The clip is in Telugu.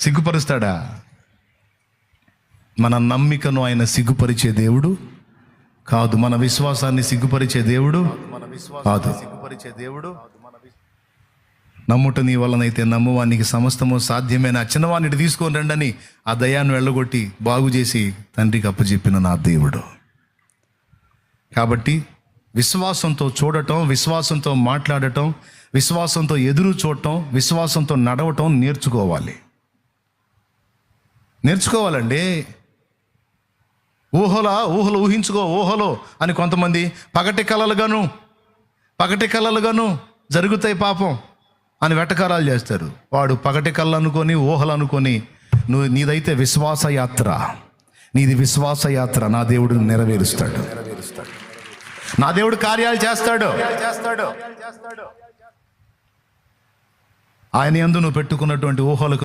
సిగ్గుపరుస్తాడా? మన నమ్మికను ఆయన సిగ్గుపరిచే దేవుడు కాదు. మన విశ్వాసాన్ని సిగ్గుపరిచే దేవుడు కాదు. నమ్ముట నీ వలనైతే నమ్మువానికి సమస్తము సాధ్యమైన చిన్నవాడిని తీసుకొని రండని ఆ దయాన్ని వెళ్ళగొట్టి బాగు చేసి తండ్రికి అప్పచెప్పిన నా దేవుడు. కాబట్టి విశ్వాసంతో చూడటం, విశ్వాసంతో మాట్లాడటం, విశ్వాసంతో ఎదురు చూడటం, విశ్వాసంతో నడవటం నేర్చుకోవాలండి. ఊహలు ఊహించుకో అని కొంతమంది పగటి కలలుగాను జరుగుతాయి పాపం అని వెటకారాలు చేస్తారు. వాడు పగటి కళ్ళు అనుకొని ఊహలు అనుకొని నీదైతే నీది విశ్వాసయాత్ర నా దేవుడు నెరవేరుస్తాడు. నా దేవుడు కార్యాలు చేస్తాడు. ఆయన యందు నువ్వు పెట్టుకున్నటువంటి ఊహలకు